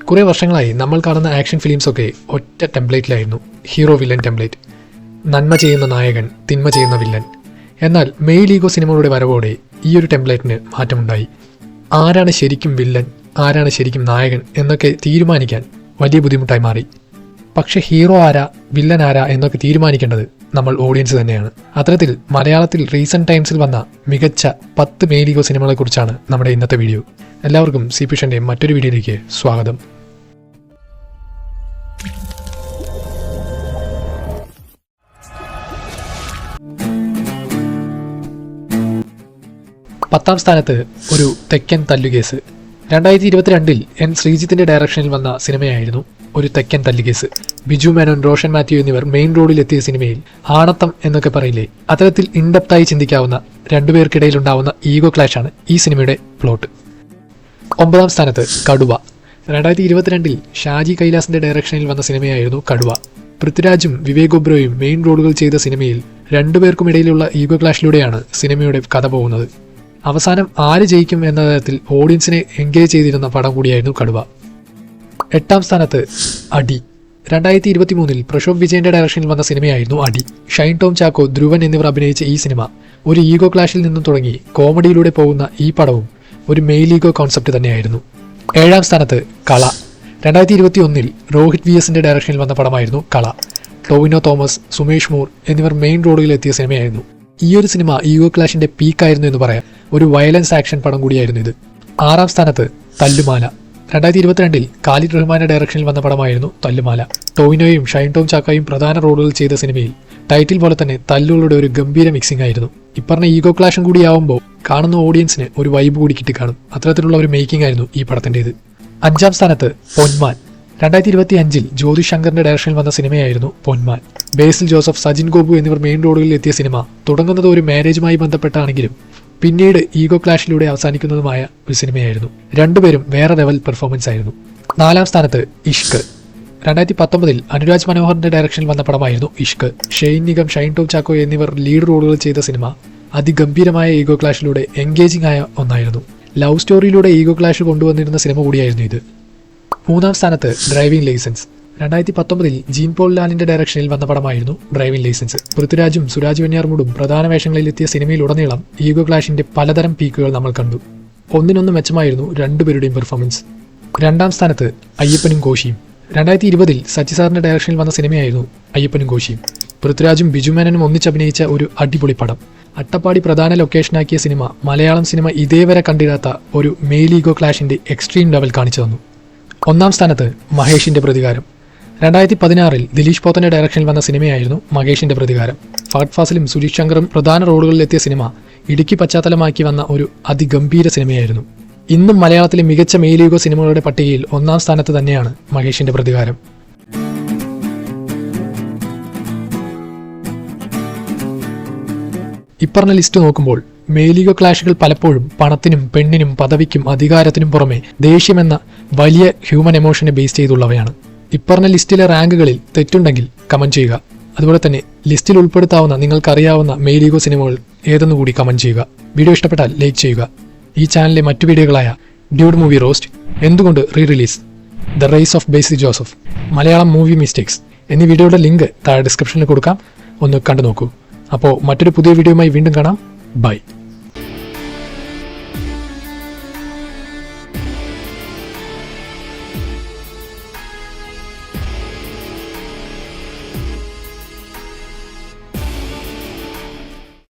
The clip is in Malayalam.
കുറേ വർഷങ്ങളായി നമ്മൾ കാണുന്ന ആക്ഷൻ ഫിലിംസൊക്കെ ഒറ്റ ടെംപ്ലേറ്റിലായിരുന്നു. Hero villain template. നന്മ ചെയ്യുന്ന നായകൻ, തിന്മ ചെയ്യുന്ന വില്ലൻ. എന്നാൽ മെയിൽ ഈഗോ സിനിമകളുടെ വരവോടെ ഈ ഒരു ടെംപ്ലേറ്റിന് മാറ്റമുണ്ടായി. ആരാണ് ശരിക്കും വില്ലൻ, ആരാണ് ശരിക്കും നായകൻ എന്നൊക്കെ തീരുമാനിക്കാൻ വലിയ ബുദ്ധിമുട്ടായി മാറി. പക്ഷെ ഹീറോ ആരാ, വില്ലൻ ആരാ എന്നൊക്കെ തീരുമാനിക്കേണ്ടത് നമ്മൾ ഓഡിയൻസ് തന്നെയാണ്. അത്തരത്തിൽ മലയാളത്തിൽ റീസെൻറ്റ് ടൈംസിൽ വന്ന മികച്ച 10 മെയിൽ ഈഗോ സിനിമകളെക്കുറിച്ചാണ് നമ്മുടെ ഇന്നത്തെ വീഡിയോ. എല്ലാവർക്കും സിപിഷൻ്റെ മറ്റൊരു വീഡിയോയിലേക്ക് സ്വാഗതം. പത്താം സ്ഥാനത്ത് ഒരു തെക്കൻ തല്ലുകേസ്. 2022 എൻ ശ്രീജിത്തിന്റെ ഡയറക്ഷനിൽ വന്ന സിനിമയായിരുന്നു ഒരു തെക്കൻ തല്ലുകേസ്. ബിജു മേനോൻ, റോഷൻ മാത്യു എന്നിവർ മെയിൻ റോഡിൽ എത്തിയ സിനിമയിൽ ആണത്തം എന്നൊക്കെ പറയില്ലേ, അത്തരത്തിൽ ഇൻഡെപ്തായി ചിന്തിക്കാവുന്ന രണ്ടുപേർക്കിടയിൽ ഉണ്ടാവുന്ന ഈഗോ ക്ലാഷാണ് ഈ സിനിമയുടെ പ്ലോട്ട്. 9ാം സ്ഥാനത്ത് കടുവ. 2022 ഷാജി കൈലാസിന്റെ ഡയറക്ഷനിൽ വന്ന സിനിമയായിരുന്നു കടുവ. പൃഥ്വിരാജും വിവേക് ഒബ്രോയും മെയിൻ റോളുകൾ ചെയ്ത സിനിമയിൽ രണ്ടുപേർക്കുമിടയിലുള്ള ഈഗോ ക്ലാഷിലൂടെയാണ് സിനിമയുടെ കഥ പോകുന്നത്. അവസാനം ആര് ജയിക്കും എന്ന തരത്തിൽ ഓഡിയൻസിനെ എൻഗേജ് ചെയ്തിരുന്ന പടം കൂടിയായിരുന്നു കടുവ. 8ാം സ്ഥാനത്ത് അടി. 2023 പ്രശോഭ് വിജയന്റെ ഡയറക്ഷനിൽ വന്ന സിനിമയായിരുന്നു അടി. ഷൈൻ ടോം ചാക്കോ, ധ്രുവൻ എന്നിവർ അഭിനയിച്ച ഈ സിനിമ ഒരു ഈഗോ ക്ലാഷിൽ നിന്നും തുടങ്ങി കോമഡിയിലൂടെ പോകുന്ന ഈ പടവും ഒരു മെയിൽ ഈഗോ കോൺസെപ്റ്റ് തന്നെയായിരുന്നു. 7ാം സ്ഥാനത്ത് കള. 2021 രോഹിത് VSന്റെ ഡയറക്ഷനിൽ വന്ന പടമായിരുന്നു കള. ടോവിനോ തോമസ്, സുമേഷ് മൂർ എന്നിവർ മെയിൻ റോളുകളിൽ എത്തിയ സിനിമയായിരുന്നു. ഈ ഒരു സിനിമ ഈഗോ ക്ലാഷിന്റെ പീക്കായിരുന്നു എന്ന് പറയാം. ഒരു വയലൻസ് ആക്ഷൻ പടം കൂടിയായിരുന്നു ഇത്. 6ാം സ്ഥാനത്ത് തല്ലുമാല. 2022 ഖാലിദ് റഹ്മാന്റെ ഡയറക്ഷനിൽ വന്ന പടമായിരുന്നു തല്ലുമാല. ടോവിനോയും ഷൈൻ ടോം ചാക്കോയും പ്രധാന റോളുകൾ ചെയ്ത സിനിമയിൽ ടൈറ്റിൽ പോലെ തന്നെ തല്ലുകളുടെ ഒരു ഗംഭീര മിക്സിംഗ് ആയിരുന്നു. ഇപ്പറഞ്ഞ ഈഗോ ക്ലാഷും കൂടിയാവുമ്പോൾ കാണുന്ന ഓഡിയൻസിന് ഒരു വൈബ് കൂടി കിട്ടിക്കാണും. അത്തരത്തിലുള്ള ഒരു മേക്കിംഗ് ആയിരുന്നു ഈ പടത്തിൻ്റെത്. 5ാം സ്ഥാനത്ത് പൊന്മാൻ. 2025 ജ്യോതി ശങ്കറിന്റെ ഡയറക്ഷനിൽ വന്ന സിനിമയായിരുന്നു പൊന്മാൻ. ബേസിൽ ജോസഫ്, സജിൻ ഗോപു എന്നിവർ മെയിൻ റോളുകളിൽ എത്തിയ സിനിമ തുടങ്ങുന്നത് ഒരു മാരേജുമായി ബന്ധപ്പെട്ടാണെങ്കിലും പിന്നീട് ഈഗോ ക്ലാഷിലൂടെ അവസാനിക്കുന്നതുമായ ഒരു സിനിമയായിരുന്നു. രണ്ടുപേരും വേറെ ലെവൽ പെർഫോമൻസ് ആയിരുന്നു. 4ാം സ്ഥാനത്ത് ഇഷ്ക്. 2019 അനുരാജ് മനോഹറിന്റെ ഡയറക്ഷനിൽ വന്ന പടമായിരുന്നു ഇഷ്ക്. ഷെയ്ൻ നിഗം, ഷൈൻ ടോം ചാക്കോ എന്നിവർ ലീഡ് റോളുകൾ ചെയ്ത സിനിമ അതിഗംഭീരമായ ഈഗോ ക്ലാഷിലൂടെ എൻഗേജിംഗ് ആയ ഒന്നായിരുന്നു. ലവ് സ്റ്റോറിയിലൂടെ ഈഗോ ക്ലാഷ് കൊണ്ടുവന്നിരുന്ന സിനിമ കൂടിയായിരുന്നു ഇത്. 3ാം സ്ഥാനത്ത് ഡ്രൈവിംഗ് ലൈസൻസ്. 2019 ജീൻ പോൾ ലാലിന്റെ ഡയറക്ഷനിൽ വന്ന പടമായിരുന്നു ഡ്രൈവിംഗ് ലൈസൻസ്. പൃഥ്വിരാജും സുരാജ് വെഞ്ഞാറമൂടും പ്രധാന വേഷങ്ങളിൽ എത്തിയ സിനിമയിലുടനീളം ഈഗോ ക്ലാഷിന്റെ പലതരം പീക്കുകൾ നമ്മൾ കണ്ടു. ഒന്നിനൊന്ന് മെച്ചമായിരുന്നു രണ്ടുപേരുടെയും പെർഫോമൻസ്. 2ാം സ്ഥാനത്ത് അയ്യപ്പനും കോശിയും. 2020 സച്ചി സാറിന്റെ ഡയറക്ഷനിൽ വന്ന സിനിമയായിരുന്നു അയ്യപ്പനും കോശിയും. പൃഥ്വിരാജും ബിജു മേനനും ഒന്നിച്ചഭിനയിച്ച ഒരു അടിപൊളി പടം. അട്ടപ്പാടി പ്രധാന ലൊക്കേഷനാക്കിയ സിനിമ മലയാളം സിനിമ ഇതേവരെ കണ്ടിരാത്ത ഒരു മെയിൽ ഈഗോ ക്ലാഷിന്റെ എക്സ്ട്രീം ലെവൽ കാണിച്ചു തന്നു. 1ാം സ്ഥാനത്ത് മഹേഷിന്റെ പ്രതികാരം. 2016 ദിലീഷ് പോത്തന്റെ ഡയറക്ഷനിൽ വന്ന സിനിമയായിരുന്നു മഹേഷിന്റെ പ്രതികാരം. ഫഹദ് ഫാസിലും സുരേഷ് ശങ്കറും പ്രധാന റോളുകളിലെത്തിയ സിനിമ ഇടുക്കി പശ്ചാത്തലമാക്കി വന്ന ഒരു അതിഗംഭീര സിനിമയായിരുന്നു. ഇന്നും മലയാളത്തിലെ മികച്ച മെയിൽ ഈഗോ സിനിമകളുടെ പട്ടികയിൽ 1ാം സ്ഥാനത്ത് തന്നെയാണ് മഹേഷിന്റെ പ്രതികാരം. ഇപ്പറഞ്ഞ ലിസ്റ്റ് നോക്കുമ്പോൾ മെയിൽ ഈഗോ ക്ലാഷുകൾ പലപ്പോഴും പണത്തിനും പെണ്ണിനും പദവിക്കും അധികാരത്തിനും പുറമെ ദേഷ്യമെന്ന വലിയ ഹ്യൂമൻ എമോഷനെ ബേസ് ചെയ്തുള്ളവയാണ്. ഇപ്പറഞ്ഞ ലിസ്റ്റിലെ റാങ്കുകളിൽ തെറ്റുണ്ടെങ്കിൽ കമന്റ് ചെയ്യുക. അതുപോലെ തന്നെ ലിസ്റ്റിൽ ഉൾപ്പെടുത്താവുന്ന നിങ്ങൾക്കറിയാവുന്ന മെയിൽ ഈഗോ സിനിമകൾ ഏതെന്നുകൂടി കമന്റ് ചെയ്യുക. വീഡിയോ ഇഷ്ടപ്പെട്ടാൽ ലൈക്ക് ചെയ്യുക. ഈ ചാനലിലെ മറ്റു വീഡിയോകളായ ഡ്യൂഡ് മൂവി റോസ്റ്റ്, എന്തുകൊണ്ട് re release, the race of Basil Joseph, Malayalam movie mistakes എന്നീ വീഡിയോയുടെ ലിങ്ക് താഴെ ഡിസ്ക്രിപ്ഷനിൽ കൊടുക്കാം. ഒന്ന് കണ്ടു നോക്കൂ. അപ്പോൾ മറ്റൊരു പുതിയ വീഡിയോയുമായി വീണ്ടും കാണാം. ബൈ.